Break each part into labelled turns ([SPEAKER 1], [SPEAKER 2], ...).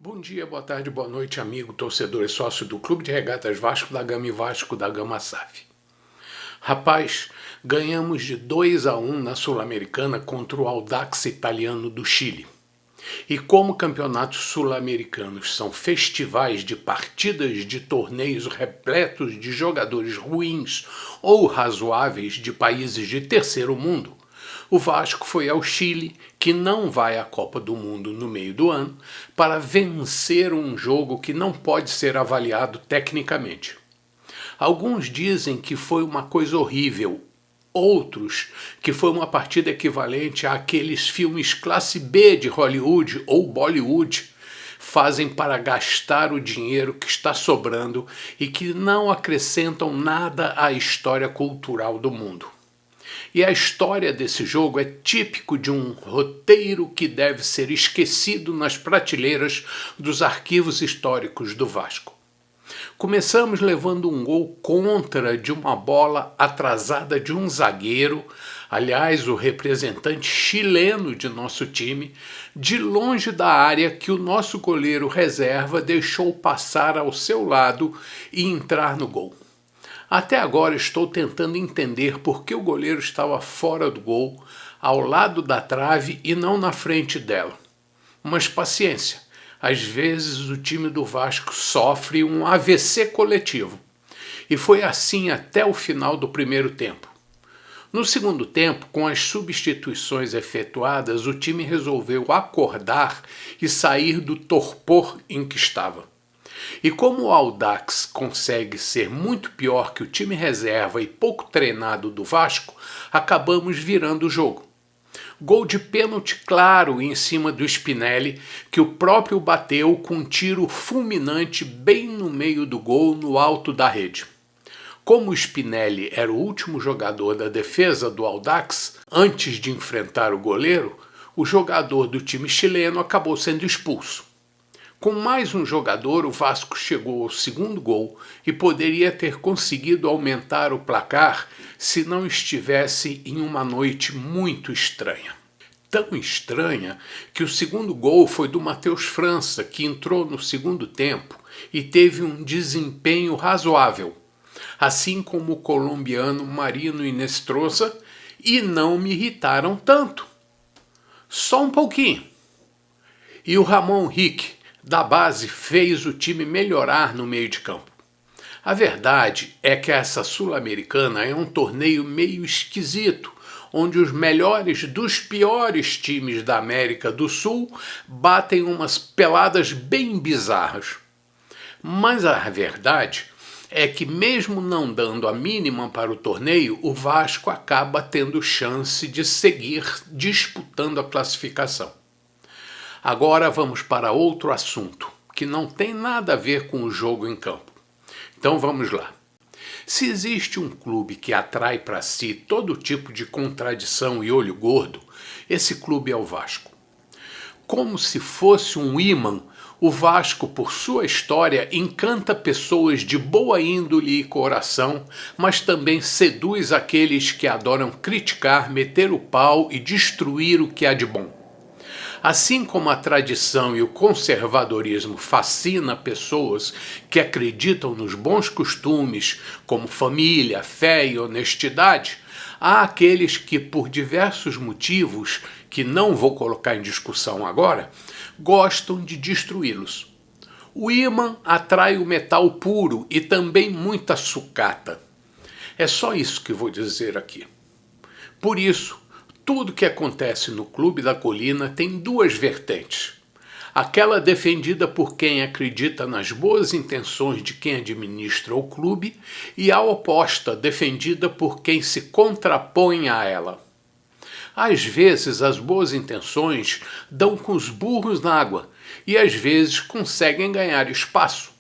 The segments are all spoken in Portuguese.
[SPEAKER 1] Bom dia, boa tarde, boa noite, amigo, torcedor e sócio do Clube de Regatas Vasco da Gama e Vasco da Gama SAF. Rapaz, ganhamos de 2-1 na Sul-Americana contra o Audax Italiano do Chile. E como campeonatos sul-americanos são festivais de partidas de torneios repletos de jogadores ruins ou razoáveis de países de terceiro mundo, o Vasco foi ao Chile, que não vai à Copa do Mundo no meio do ano, para vencer um jogo que não pode ser avaliado tecnicamente. Alguns dizem que foi uma coisa horrível, outros que foi uma partida equivalente àqueles filmes classe B de Hollywood ou Bollywood fazem para gastar o dinheiro que está sobrando e que não acrescentam nada à história cultural do mundo. E a história desse jogo é típico de um roteiro que deve ser esquecido nas prateleiras dos arquivos históricos do Vasco. Começamos levando um gol contra de uma bola atrasada de um zagueiro, aliás, o representante chileno de nosso time, de longe da área que o nosso goleiro reserva deixou passar ao seu lado e entrar no gol. Até agora estou tentando entender por que o goleiro estava fora do gol, ao lado da trave e não na frente dela. Mas paciência, às vezes o time do Vasco sofre um AVC coletivo. E foi assim até o final do primeiro tempo. No segundo tempo, com as substituições efetuadas, o time resolveu acordar e sair do torpor em que estava. E como o Audax consegue ser muito pior que o time reserva e pouco treinado do Vasco, acabamos virando o jogo. Gol de pênalti claro em cima do Spinelli, que o próprio bateu com um tiro fulminante bem no meio do gol, no alto da rede. Como o Spinelli era o último jogador da defesa do Audax, antes de enfrentar o goleiro, o jogador do time chileno acabou sendo expulso. Com mais um jogador, o Vasco chegou ao segundo gol e poderia ter conseguido aumentar o placar se não estivesse em uma noite muito estranha. Tão estranha que o segundo gol foi do Matheus França, que entrou no segundo tempo e teve um desempenho razoável, assim como o colombiano Marino Inestrosa, e não me irritaram tanto. Só um pouquinho. E o Ramon Rick, da base, fez o time melhorar no meio de campo. A verdade é que essa Sul-Americana é um torneio meio esquisito, onde os melhores dos piores times da América do Sul batem umas peladas bem bizarras. Mas a verdade é que, mesmo não dando a mínima para o torneio, o Vasco acaba tendo chance de seguir disputando a classificação. Agora vamos para outro assunto, que não tem nada a ver com o jogo em campo. Então vamos lá. Se existe um clube que atrai para si todo tipo de contradição e olho gordo, esse clube é o Vasco. Como se fosse um ímã, o Vasco, por sua história, encanta pessoas de boa índole e coração, mas também seduz aqueles que adoram criticar, meter o pau e destruir o que há de bom. Assim como a tradição e o conservadorismo fascina pessoas que acreditam nos bons costumes, como família, fé e honestidade, há aqueles que, por diversos motivos, que não vou colocar em discussão agora, gostam de destruí-los. O ímã atrai o metal puro e também muita sucata. É só isso que vou dizer aqui. Por isso, tudo que acontece no Clube da Colina tem duas vertentes. Aquela defendida por quem acredita nas boas intenções de quem administra o clube e a oposta, defendida por quem se contrapõe a ela. Às vezes as boas intenções dão com os burros na água e às vezes conseguem ganhar espaço.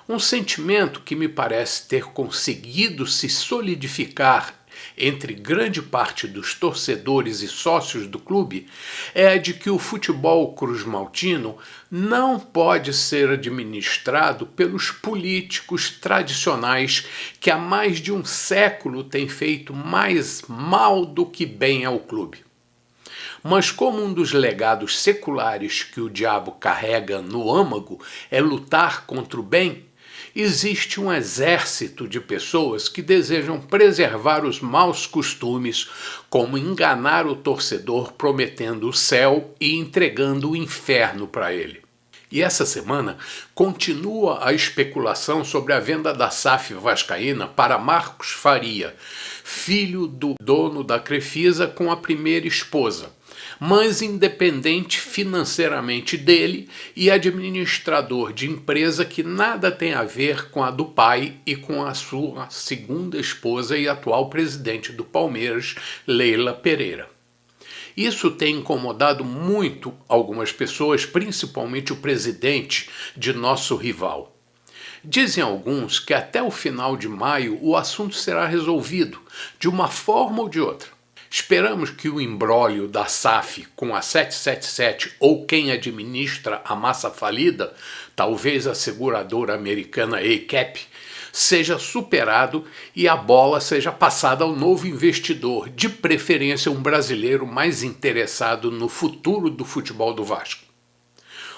[SPEAKER 1] Um sentimento que me parece ter conseguido se solidificar entre grande parte dos torcedores e sócios do clube é a de que o futebol cruzmaltino não pode ser administrado pelos políticos tradicionais que há mais de um século têm feito mais mal do que bem ao clube. Mas como um dos legados seculares que o diabo carrega no âmago é lutar contra o bem, existe um exército de pessoas que desejam preservar os maus costumes, como enganar o torcedor prometendo o céu e entregando o inferno para ele. E essa semana continua a especulação sobre a venda da SAF vascaína para Marcos Faria, filho do dono da Crefisa com a primeira esposa, mas independente financeiramente dele e administrador de empresa que nada tem a ver com a do pai e com a sua segunda esposa e atual presidente do Palmeiras, Leila Pereira. Isso tem incomodado muito algumas pessoas, principalmente o presidente de nosso rival. Dizem alguns que até o final de maio o assunto será resolvido, de uma forma ou de outra. Esperamos que o imbróglio da SAF com a 777 ou quem administra a massa falida, talvez a seguradora americana ACAP, seja superado e a bola seja passada ao novo investidor, de preferência um brasileiro mais interessado no futuro do futebol do Vasco.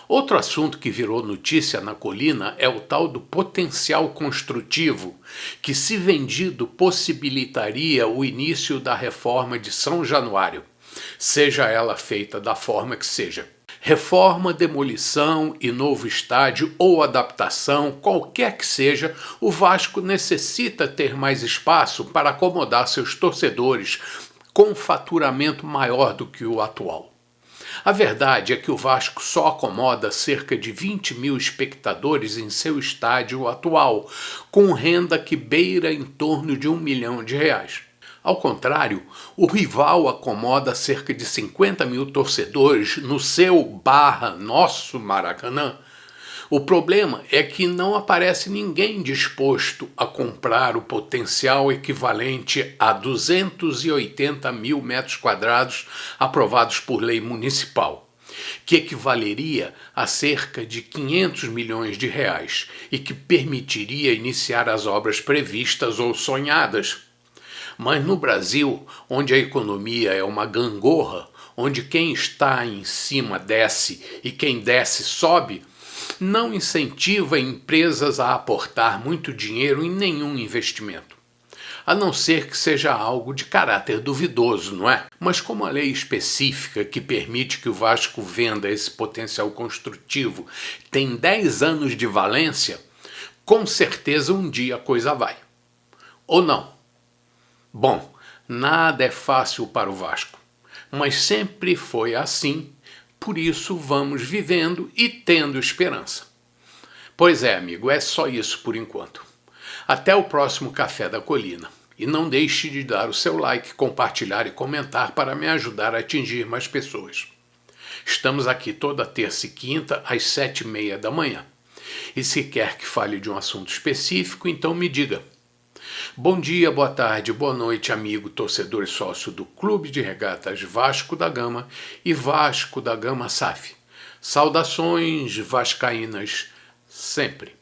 [SPEAKER 1] Outro assunto que virou notícia na colina é o tal do potencial construtivo, que, se vendido, possibilitaria o início da reforma de São Januário, seja ela feita da forma que seja. Reforma, demolição e novo estádio ou adaptação, qualquer que seja, o Vasco necessita ter mais espaço para acomodar seus torcedores com um faturamento maior do que o atual. A verdade é que o Vasco só acomoda cerca de 20 mil espectadores em seu estádio atual, com renda que beira em torno de R$1 milhão. Ao contrário, o rival acomoda cerca de 50 mil torcedores no seu nosso Maracanã. O problema é que não aparece ninguém disposto a comprar o potencial equivalente a 280 mil metros quadrados aprovados por lei municipal, que equivaleria a cerca de R$500 milhões e que permitiria iniciar as obras previstas ou sonhadas. Mas no Brasil, onde a economia é uma gangorra, onde quem está em cima desce e quem desce sobe, não incentiva empresas a aportar muito dinheiro em nenhum investimento. A não ser que seja algo de caráter duvidoso, não é? Mas como a lei específica que permite que o Vasco venda esse potencial construtivo tem 10 anos de valência, com certeza um dia a coisa vai. Ou não? Bom, nada é fácil para o Vasco, mas sempre foi assim, por isso vamos vivendo e tendo esperança. Pois é, amigo, é só isso por enquanto. Até o próximo Café da Colina. E não deixe de dar o seu like, compartilhar e comentar para me ajudar a atingir mais pessoas. Estamos aqui toda terça e quinta às 7h30 da manhã. E se quer que fale de um assunto específico, então me diga. Bom dia, boa tarde, boa noite, amigo, torcedor e sócio do Clube de Regatas Vasco da Gama e Vasco da Gama SAF. Saudações vascaínas sempre.